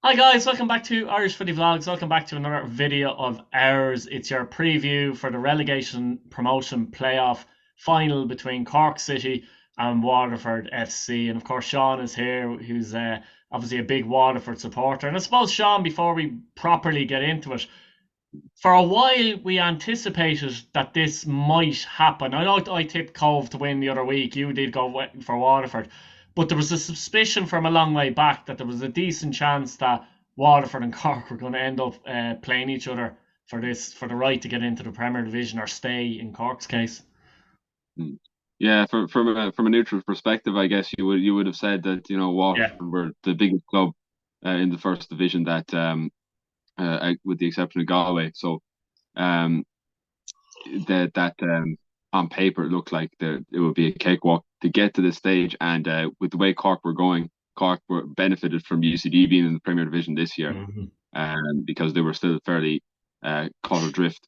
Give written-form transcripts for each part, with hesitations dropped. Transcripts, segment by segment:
Hi guys, welcome back to Irish Footy Vlogs. Welcome back to another video of ours. It's your preview for the relegation promotion playoff final between Cork City and Waterford FC. And of course, Sean is here, who's obviously a big Waterford supporter. And I suppose, Sean, before we properly get into it, for a while we anticipated that this might happen. I know I tipped Cove to win the other week. You did go for Waterford. But there was a suspicion from a long way back that there was a decent chance that Waterford and Cork were going to end up playing each other for the right to get into the Premier Division or stay in Cork's case. Mm. Yeah, from a neutral perspective, I guess you would have said that Yeah. Waterford were the biggest club in the first division that with the exception of Galway. So um, that on paper it looked like it would be a cakewalk to get to this stage, and with the way Cork were going, Cork were benefited from UCD being in the Premier Division this year, Hmm. because they were still fairly caught adrift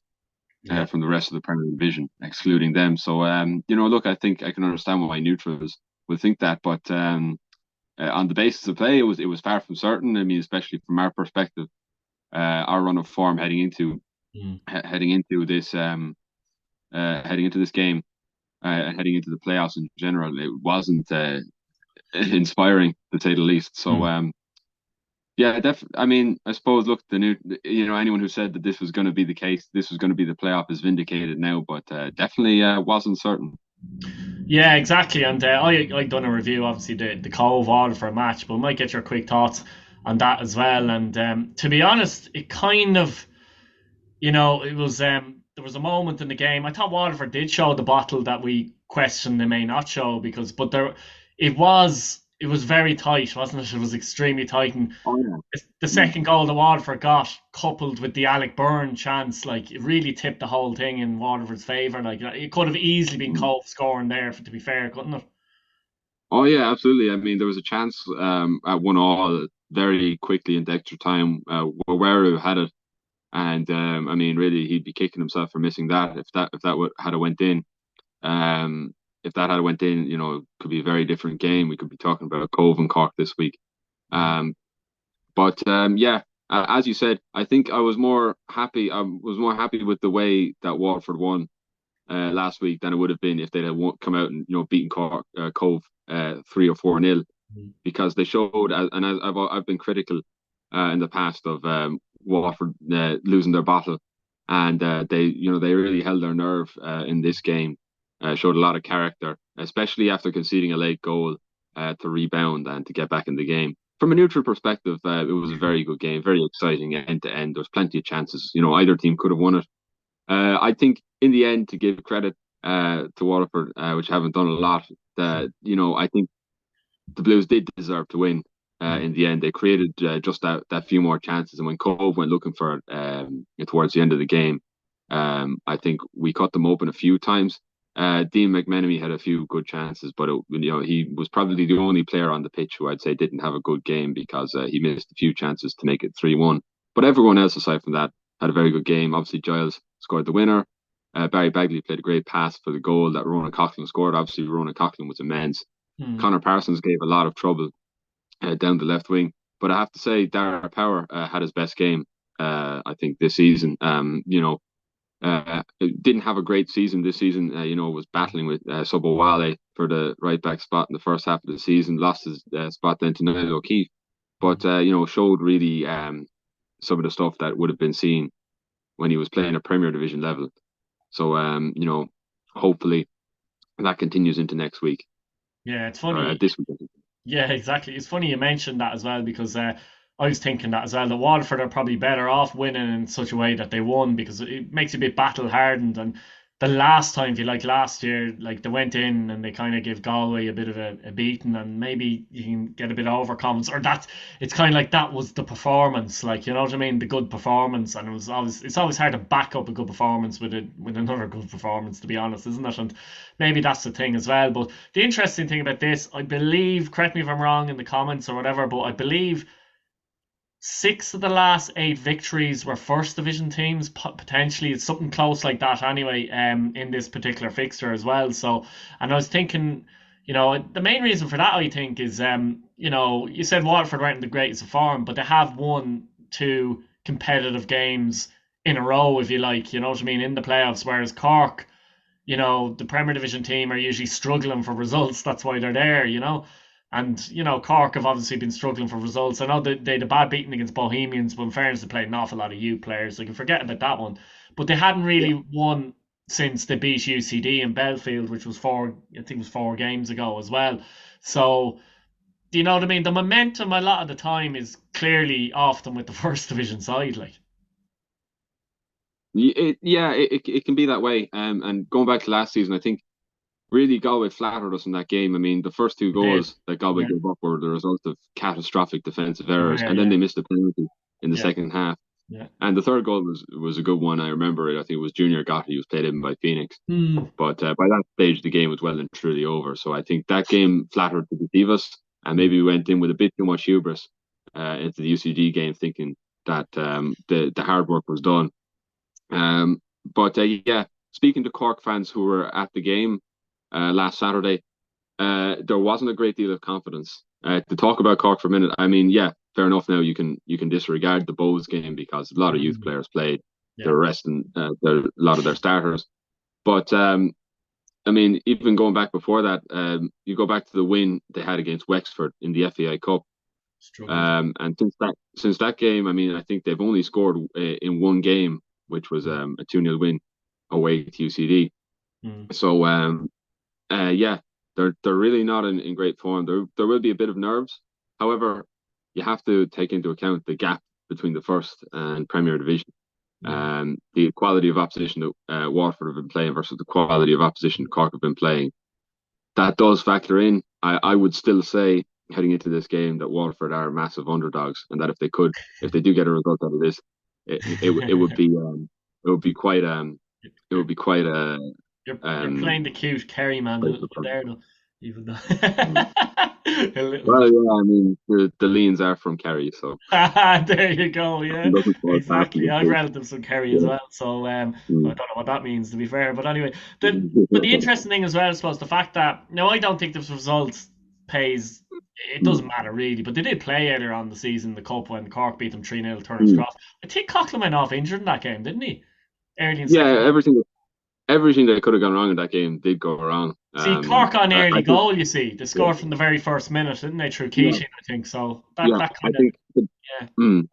Yeah. from the rest of the Premier Division, excluding them. So, look, I think I can understand why neutrals would think that, but on the basis of play, it was far from certain. I mean, especially from our perspective, our run of form Mm. heading into this game, and heading into the playoffs in general, it wasn't inspiring to say the least. So, Mm. yeah, I mean, I suppose, look, anyone who said that this was going to be the case, this was going to be the playoff, is vindicated now, but definitely wasn't certain. Yeah, exactly. And I done a review, obviously the Cove Waterford match, but I might get your quick thoughts on that as well. And to be honest, it kind of it was there was a moment in the game. I thought Waterford did show the bottle that we questioned they may not show but it was very tight, wasn't it? It was extremely tight, and Oh yeah. the Mm. second goal that Waterford got, coupled with the Alec Byrne chance, like it really tipped the whole thing in Waterford's favour. Like it could have easily been Mm. Cove scoring there, to be fair, couldn't it? Oh yeah, absolutely. I mean, there was a chance at 1-1 very quickly into extra time, where had it, and I mean, really, he'd be kicking himself for missing that if that had a went in. Um, if that had went in, it could be a very different game. We could be talking about Cove and Cork this week. Mm. Um, but yeah, as you said, I think I was more happy. I was more happy with the way that Waterford won last week than it would have been if they'd have come out and beaten Cork, Cove 3 or 4-0, Mm. because they showed, and I've been critical in the past of Waterford losing their battle, and they really held their nerve in this game, showed a lot of character, especially after conceding a late goal, to rebound and to get back in the game. From a neutral perspective, it was a very good game, very exciting end to end. There was plenty of chances. Either team could have won it. I think in the end, to give credit to Waterford, which haven't done a lot, I think the Blues did deserve to win. Mm. In the end, they created just that few more chances, and when Cove went looking for it towards the end of the game, I think we cut them open a few times. Dean McMenemy had a few good chances, but he was probably the only player on the pitch who I'd say didn't have a good game, because he missed a few chances to make it 3-1. But everyone else aside from that had a very good game. Obviously, Giles scored the winner. Barry Bagley played a great pass for the goal that Ronan Coughlin scored. Obviously, Ronan Coughlin was immense. Mm. Connor Parsons gave a lot of trouble down the left wing. But I have to say, Dara Power had his best game, I think, this season. Didn't have a great season this season. Was battling with Subowale for the right back spot in the first half of the season. Lost his spot then to Niall O'Keefe, but showed really some of the stuff that would have been seen when he was playing at Premier Division level. So hopefully that continues into next week, Yeah, it's or funny. this week. Yeah, exactly. It's funny you mentioned that as well because I was thinking that as well. The Waterford are probably better off winning in such a way that they won because it makes you a bit battle hardened. And the last time, if you like, last year, like they went in and they kind of give Galway a bit of a beating, and maybe you can get a bit of overconfidence. Or that it's kind of like that was the performance, like you know what I mean, the good performance. And it's always hard to back up a good performance with another good performance, to be honest, isn't it? And maybe that's the thing as well. But the interesting thing about this, I believe, correct me if I'm wrong in the comments or whatever, but I believe six of the last eight victories were first division teams. Potentially, it's something close like that anyway. In this particular fixture as well. So, and I was thinking, the main reason for that, I think, is you said Waterford weren't in the greatest of form, but they have won two competitive games in a row, if you like. You know what I mean, in the playoffs. Whereas Cork, the Premier Division team are usually struggling for results. That's why they're there. And Cork have obviously been struggling for results. I know they had a bad beating against Bohemians, but in fairness, they played an awful lot of youth players. So you can forget about that one. But they hadn't Yeah. really won since they beat UCD in Belfield, which was I think it was 4 games ago as well. So, do you know what I mean? The momentum a lot of the time is clearly often with the first division side, like. It can be that way. And going back to last season, I think really Galway flattered us in that game. I mean, the first two They did. goals that Galway Yeah. gave up were the result of catastrophic defensive Oh, errors, yeah, and then yeah, they missed a penalty in the yeah, second half. yeah. And the third goal was a good one. I remember it. I think it was Junior Gotti who was played in by Phoenix. Hmm. But by that stage, the game was well and truly over. So I think that game flattered to deceive us, and maybe we went in with a bit too much hubris into the UCD game, thinking that the hard work was done. But yeah, speaking to Cork fans who were at the game last Saturday, there wasn't a great deal of confidence. To talk about Cork for a minute, I mean, yeah, fair enough. Now you can disregard the Bows game because a lot of youth Hmm. players played. Yeah. They're resting a lot of their starters. But I mean, even going back before that, you go back to the win they had against Wexford in the FAI Cup. Struggled. And since that game, I mean, I think they've only scored in one game, which was a 2-0 win away to UCD. Hmm. So yeah, they're really not in great form. There will be a bit of nerves. However, you have to take into account the gap between the first and Premier Division. Hmm. The quality of opposition that Waterford have been playing versus the quality of opposition Cork have been playing. That does factor in. I would still say heading into this game that Waterford are massive underdogs, and that if they do get a result out of this, it would be it would be quite it would You're be quite you're playing the cute Kerry man a quite little bit surprising. there, though. Even though Mm. a little Well, bit. yeah, I mean the Leans are from Kerry, so There you go. I'm Yeah, looking forward to asking exactly. the I've truth. relatives from Kerry as Yeah. well, so I Mm. don't know what that means to be fair. But anyway, but the interesting thing as well, I suppose, the fact that I don't think this result pays. It Mm. doesn't matter really, but they did play earlier on the season, the cup when Cork beat them 3-0, Turner's Mm. Cross. I think Coughlin went off injured in that game, didn't he? Early in Yeah, second half. everything that could have gone wrong in that game did go wrong. See, Cork on I early think goal, you see. They yeah, scored from the very first minute, didn't they, through yeah, Keating, I think. So that yeah. that I kind of think yeah. mm,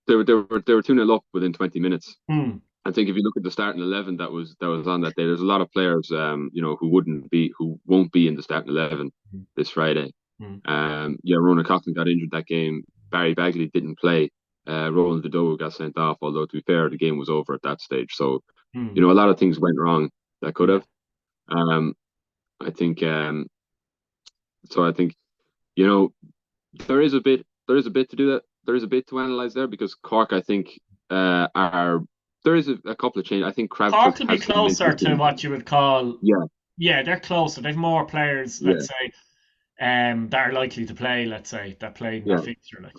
they were 2-0 up within 20 minutes. Hmm. I think if you look at the starting 11 that was on that day, there's a lot of players who won't be in the starting 11 this Friday. Hmm. Yeah, Ronan Coughlin got injured that game. Barry Bagley didn't play. Roland Dodo got sent off, although to be fair, the game was over at that stage. So, Hmm. a lot of things went wrong that could Yeah. have. Um, I think I think, you know, there is a bit to do that. There is a bit to analyze there because Cork, I think, are there is a couple of changes. I think Kravchuk Cork will be has come into closer the to team. what you would call, Yeah, yeah, they're closer. They've more players, yeah, let's say, that are likely to play, let's say, that played in that yeah. fixture, like.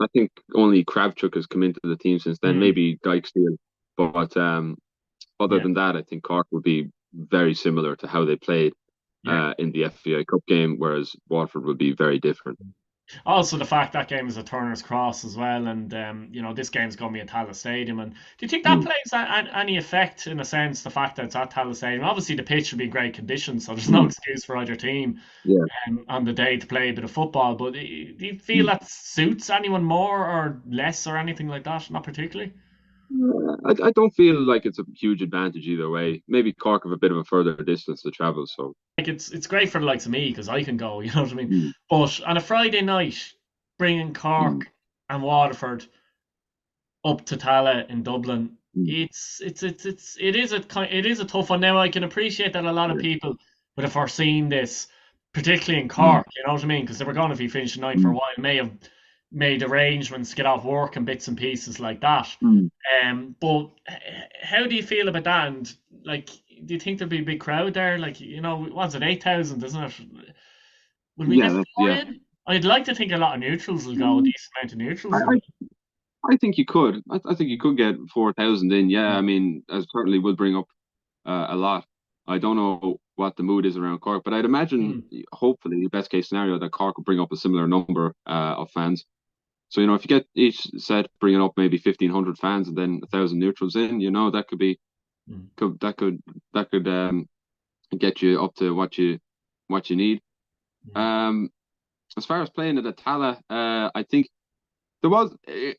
I think only Kravchuk has come into the team since then. Hmm. Maybe Dykesdale, but other Yeah, than that, I think Cork would be very similar to how they played yeah. in the FAI Cup game, whereas Waterford would be very different. Also, the fact that game is a Turner's Cross as well, and this game's going to be at Tallaght Stadium. And do you think that Mm, plays any effect in a sense? The fact that it's at Tallaght Stadium. Obviously, the pitch will be in great condition, so there's no mm, excuse for either team yeah. on the day to play a bit of football. But do you feel Mm. that suits anyone more or less or anything like that? Not particularly. I don't feel like it's a huge advantage either way. Maybe Cork have a bit of a further distance to travel, so Like it's great for the likes of me because I can go. You know what I mean? mm, But on a Friday night, bringing mm, Cork and Waterford up to Tala in Dublin. mm, It is a tough one. Now I can appreciate that a lot of yeah, people would have foreseen this, particularly in mm, Cork. You know what I mean? Because they were going to be finishing ninth for a mm, while, may have made arrangements to get off work and bits and pieces like that. mm. But how do you feel about that? And like, do you think there'll be a big crowd there? Like, what's it, 8,000, isn't it? Will we Yeah, get four yeah. in? I'd like to think a lot of neutrals will go, a Mm, decent amount of I, neutrals will I go. I think you could. I think you could get 4,000 in. Yeah, I Mm, mean, as certainly will bring up a lot I don't know what the mood is around Cork, but I'd imagine, Mm. hopefully, the best case scenario that Cork will bring up a similar number of fans. So, if you get each set bringing up maybe 1,500 fans and then 1,000 neutrals in, that could be Mm. that could get you up to what you need. Mm. Um, as far as playing at the Tala, I think I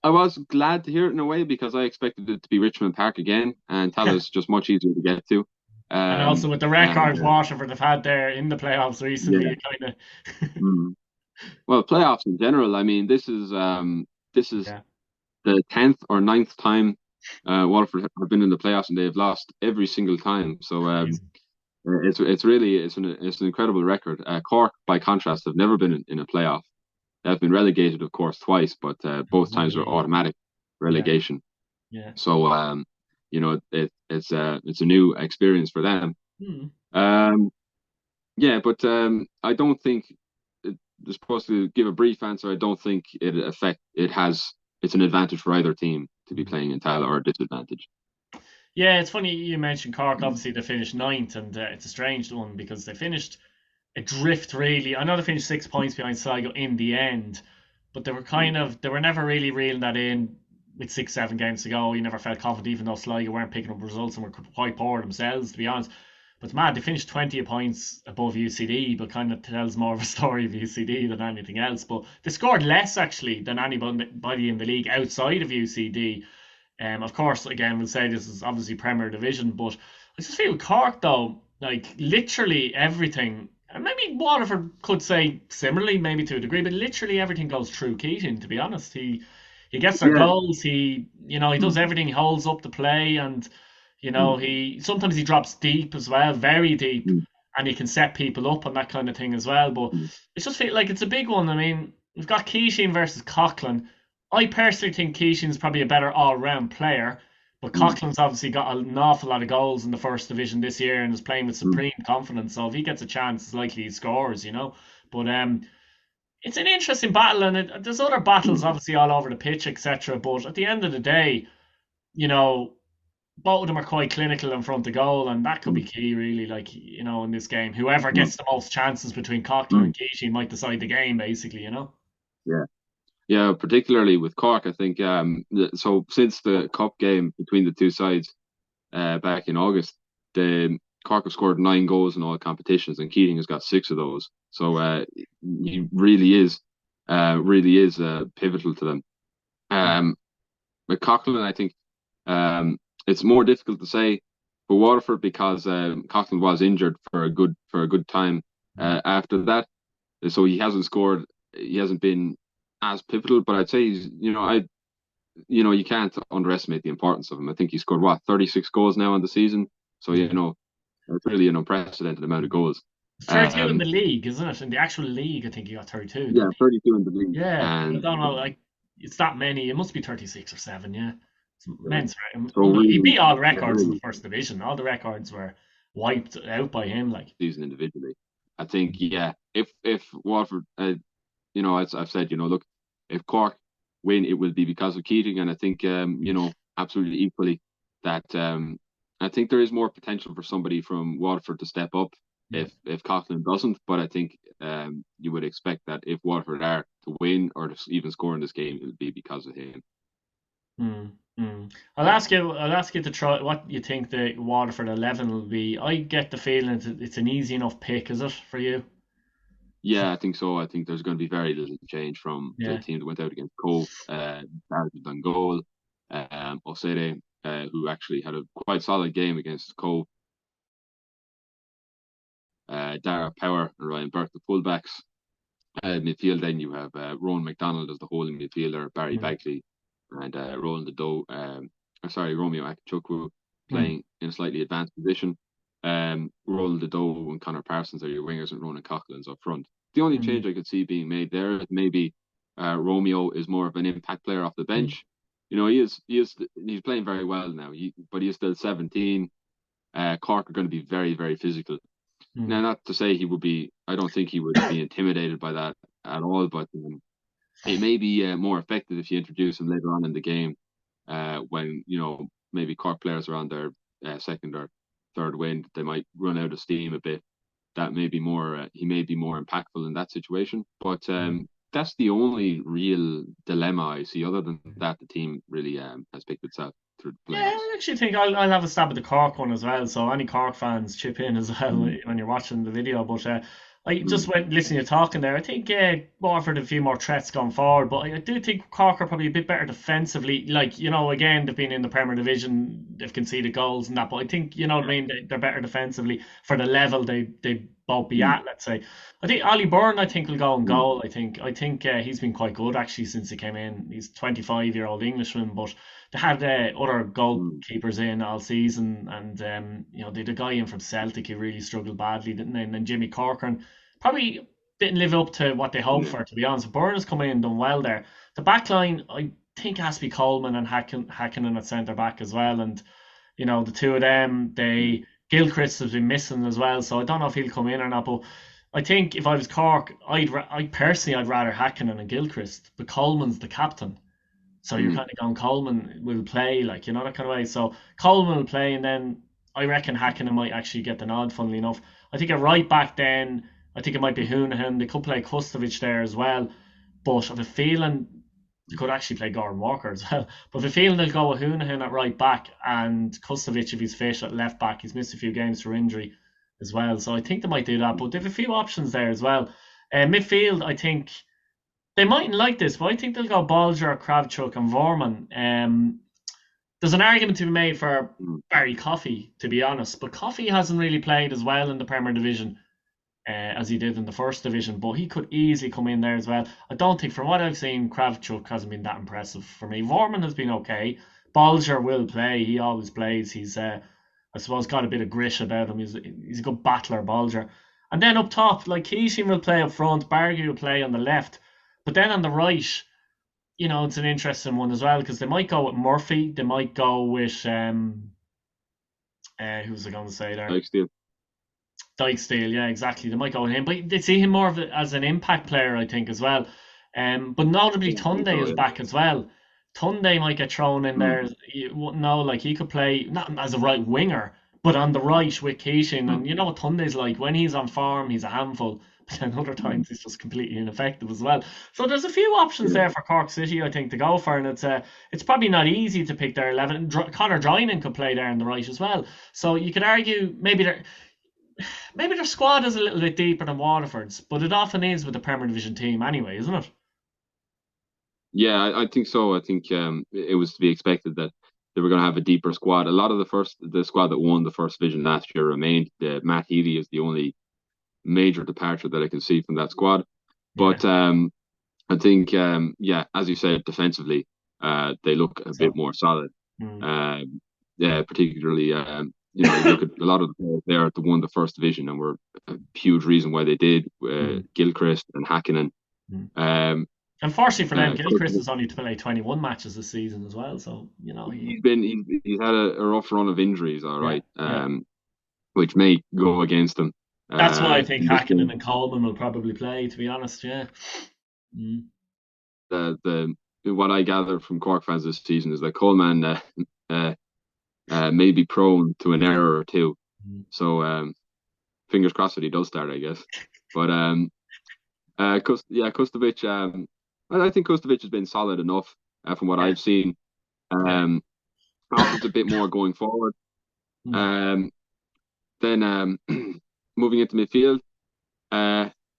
was glad to hear it in a way because I expected it to be Richmond Park again, and Tala is just much easier to get to. And also with the And records Waterford have had there in the playoffs recently, yeah. you kind of Mm. Well, playoffs in general. I mean, this is yeah, the 10th or ninth time Waterford have been in the playoffs, and they've lost every single time. So crazy. it's an incredible record. Cork, by contrast, have never been in a playoff. They've been relegated, of course, twice, but both In the times were league. automatic Yeah, relegation. yeah. So it's a new experience for them. Mm. Um, yeah, but I don't think they're supposed to give a brief answer. I don't think it's an advantage for either team to be Mm. playing in Tala or a disadvantage. Yeah, it's funny you mentioned Cork. Obviously, they finished ninth, and it's a strange one because they finished adrift. Really, I know they finished 6 points behind Sligo in the end, but they were never really reeling that in with 6, 7 games to go. You never felt confident, even though Sligo weren't picking up results and were quite poor themselves, to be honest. But it's mad, they finished 20 points above UCD, but kind of tells more of a story of UCD than anything else. But they scored less actually than anybody in the league outside of UCD. Of course, again, we'll say this is obviously Premier Division, but I just feel Cork though, like literally everything. And maybe Waterford could say similarly, maybe to a degree, but literally everything goes through Keating. To be honest, he gets their Yeah. goals. He does everything. He holds up the play, and Mm, he sometimes he drops deep as well, very deep, mm, and he can set people up and that kind of thing as well. But mm, it just feels like it's a big one. I mean, we've got Keating versus Coughlin. I personally think Keating's probably a better all-round player, but mm, Coughlin's obviously got an awful lot of goals in the first division this year and is playing with mm, supreme confidence. So if he gets a chance, it's likely he scores. But it's an interesting battle, and there's other battles mm, obviously all over the pitch, etc. But at the end of the day, you know, both of them are quite clinical in front of goal, and that could be mm, key, really. Like, in this game, whoever mm, gets the most chances between Coughlin mm. and Keating might decide the game, basically. Yeah. Yeah, particularly with Cork, I think so since the cup game between the two sides back in August, the Cork have scored 9 goals in all competitions, and Keating has got 6 of those. So he really is pivotal to them. Mm. Um, with Coughlin, I think it's more difficult to say for Waterford because Coughlin was injured for a good time Mm. after that, so he hasn't scored. He hasn't been as pivotal, but I'd say you can't underestimate the importance of him. I think he scored 36 goals now on the season, so Yeah. it's really an unprecedented amount of goals. 32 in Um, the league, isn't it? In the actual league, I think he got 32, yeah, didn't 32 in the league, he? Yeah, I and don't know. Like, it's that many. It must be 36 or 7, yeah. It's immense. so He really, beat all the yeah, records in the really first division. All the records were wiped out by him. Like, season individually. I think, yeah, if Waterford, as I've said, look, if Cork win, it will be because of Keating, and I think, absolutely equally that I think there is more potential for somebody from Waterford to step up yeah. if Coughlin doesn't, but I think you would expect that if Waterford are to win or to even score in this game, it will be because of him. Mm, mm. I'll ask you to try what you think the Waterford 11 will be. I get the feeling it's an easy enough pick, is it, for you? Yeah, I think so. I think there's going to be very little change from the Yeah. team that went out against Cove. Darragh on goal, Osede, who actually had a quite solid game against Cove. Dara Power and Ryan Burke, the fullbacks. Midfield, then you have Rowan McDonald as the holding midfielder, Barry Mm, Bagley, and Romeo Akachukwu mm, playing in a slightly advanced position. Roland the Doe and Connor Parsons are your wingers, and Ronan Coughlin's up front. The only mm, change I could see being made there is maybe Romeo is more of an impact player off the mm, bench. He's playing very well now, but he is still 17. Cork are going to be very, very physical. Now, mm. not to say I don't think he would be intimidated by that at all, but it may be more effective if you introduce him later on in the game when, maybe Cork players are on their second or third win, they might run out of steam a bit. That may be more. He may be more impactful in that situation. But that's the only real dilemma I see. Other than that, the team really has picked itself through the Yeah, playoffs. I actually think I'll have a stab at the Cork one as well. So any Cork fans chip in as well when you're watching the video. But I just Mm. went listening to you talking there. I think Waterford have a few more threats going forward, but I do think Cork are probably a bit better defensively. Like, again, they've been in the Premier Division, they've conceded goals and that, but I think, what I mean, they're better defensively for the level they both be Mm. at, let's say. I think Ollie Byrne, I think, will go and Mm. goal. I think he's been quite good actually since he came in. He's 25-year-old Englishman, but they had other Mm. goalkeepers in all season, and they had a guy in from Celtic who really struggled badly, didn't they? And then Jimmy Corcoran probably didn't live up to what they hoped Yeah. for, to be honest. Byrne has come in and done well there. The back line, I think, has to be Coleman and Hackenen at centre back as well, and the two of them, Gilchrist has been missing as well, so I don't know if he'll come in or not. But I think if I was Cork, I'd rather Hackenen and Gilchrist, but Coleman's the captain. So you're Mm. kind of going Coleman will play, like, that kind of way. So Coleman will play, and then I reckon Hakkinen might actually get the nod, funnily enough. I think a right back then, I think it might be Hoonihan. They could play Kustovic there as well. But I've a feeling they could actually play Gordon Walker as well. But I've a feeling they'll go with Hoonihan at right back and Kustovic, if he's fit, at left back. He's missed a few games for injury as well. So I think they might do that. But they have a few options there as well. Midfield, I think they mightn't like this, but I think they'll go Bolger, Kravchuk, and Vorman. There's an argument to be made for Mm. Barry Coffey, to be honest, but Coffey hasn't really played as well in the Premier Division as he did in the First Division, but he could easily come in there as well. I don't think, from what I've seen, Kravchuk hasn't been that impressive for me. Vorman has been okay. Bolger will play. He always plays. He's, I suppose, got a bit of grit about him. He's a good battler, Bolger. And then up top, like Keating will play up front, Bargy will play on the left. But then on the right, it's an interesting one as well because they might go with Murphy. They might go with who was I going to say there? Like still. Dykesdale, yeah, exactly. They might go with him, but they see him more as an impact player, I think, as well. But notably, I think Tunde so, is yeah. back as well. Tunde might get thrown in Mm. there. You wouldn't know, like he could play not as a right winger, but on the right with Keating. Mm. And you know what Tunde's like when he's on form, he's a handful. But then other Mm. times he's just completely ineffective as well. So there's a few options Yeah. there for Cork City, I think, to go for, and it's probably not easy to pick their 11. Conor Drinan could play there on the right as well. So you could argue maybe their squad is a little bit deeper than Waterford's, but it often is with the Premier Division team anyway, isn't it? Yeah, I think so. I think it was to be expected that they were going to have a deeper squad. A lot of the squad that won the first division last year remained. Matt Healy is the only major departure that I can see from that squad. Yeah. But I think, yeah, as you said, defensively, they look a bit So, more solid. mm, Yeah, particularly, you look at a lot of the players there that won the first division and were a huge reason why they did. mm, Gilchrist and Hakkinen. mm. Um, Unfortunately for them, Gilchrist Cook- has only to play 21 matches this season as well. So, he's had a rough run of injuries, all yeah, right, yeah. which may go against him. That's why I think In this Hakkinen game. and Coleman will probably play, to be honest. Yeah. Mm. The what I gather from Cork fans this season is that Coleman uh, may be prone to an error or two. Mm. So fingers crossed that he does start, I guess. But Kustovic. I think Kustovic has been solid enough from what Yeah. I've seen. Yeah. Offers a bit more going forward. Mm. Um, then moving into midfield.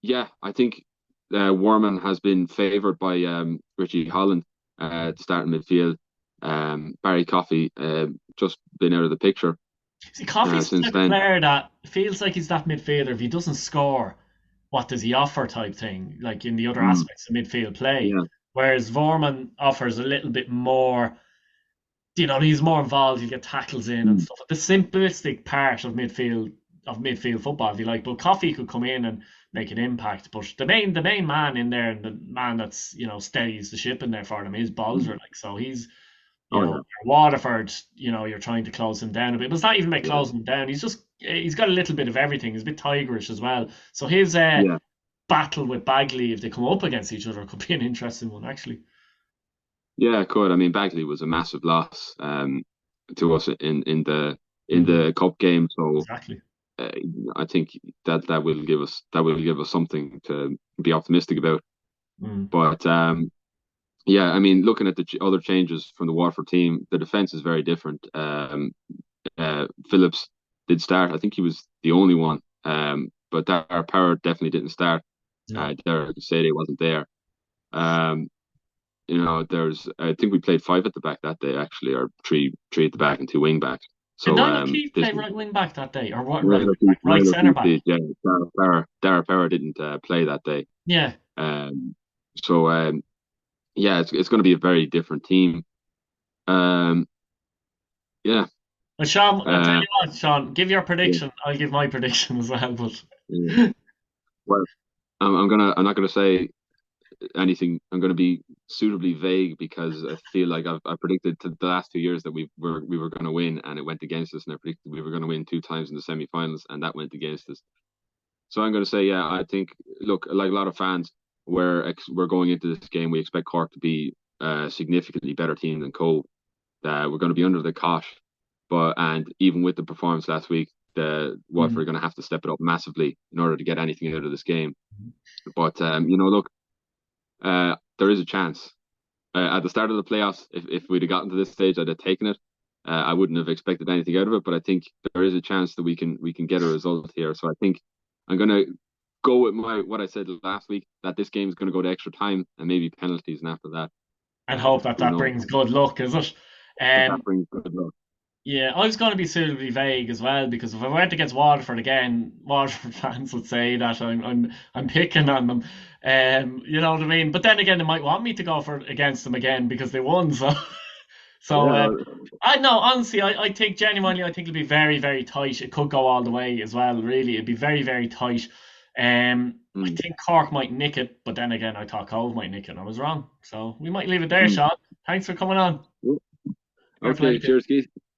Yeah, I think Warman has been favoured by Richie Holland to start in midfield. Barry Coffey just been out of the picture See, Coffey's the since type of then. player that feels like he's that midfielder. If he doesn't score, what does he offer type thing, like in the other Mm, aspects of midfield play. yeah, Whereas Vorman offers a little bit more, he's more involved, he'll get tackles in and mm, stuff. The simplistic part of midfield football, if you like. But Coffey could come in and make an impact. But the main man in there and the man that's, steadies the ship in there for them is mm. Bolger. Like, so he's Oh yeah, Waterford, you're trying to close him down a bit. But it's not even about yeah, closing him down. He's got a little bit of everything. He's a bit tigerish as well. So his yeah. battle with Bagley, if they come up against each other, could be an interesting one, actually. Yeah, it could. I mean, Bagley was a massive loss to us in in the cup game. So Exactly. uh, I think that will give us something to be optimistic about. Mm. But yeah, I mean, looking at the other changes from the Waterford team, the defense is very different. Phillips did start. I think he was the only one. But our power definitely didn't start. No. Derek Sadie wasn't there. Um, there's I think we played five at the back that day actually, or three at the back and two wing backs. Did So Niall Keefe this play right wing back that day, or what? Right Milo wing Keith, back, right centre back? did, yeah. Dara Power didn't play that day. Yeah. Um, so yeah, it's going to be a very different team. Um, yeah, Well, Sean, I'll tell uh, you what, Sean, give your yeah, prediction. I'll give my prediction as well. But yeah. Well, I'm not gonna say anything. I'm gonna be suitably vague because I feel like I predicted to the last 2 years that we were going to win, and it went against us, and I predicted we were going to win two times in the semi-finals, and that went against us. So I'm going to say, yeah, I think, look, like a lot of fans, we're going into this game. We expect Cork to be a significantly better team than Cove. We're going to be under the cosh, and even with the performance last week, the Watford mm, are going to have to step it up massively in order to get anything out of this game. But look, there is a chance. At the start of the playoffs, if we'd have gotten to this stage, I'd have taken it. I wouldn't have expected anything out of it, but I think there is a chance that we can get a result here. So I think I'm gonna go with my what I said last week, that this game is gonna go to extra time and maybe penalties, and after that, and hope that who that knows? brings good luck, is it? That Um, brings good luck. yeah, I was going to be suitably vague as well because if I went against Waterford again, Waterford fans would say that I'm picking on them. You know what I mean? But then again, they might want me to go for against them again because they won. So, so Yeah, I know honestly, I think genuinely, I think it'll be very, very tight. It could go all the way as well. Really, it'd be very, very tight. I mm, think Cork might nick it, but then again, I thought Cove might nick it, and I was wrong. So we might leave it there, mm, Sean. Thanks for coming on. mm. Fair play Okay, to you. cheers, Keith.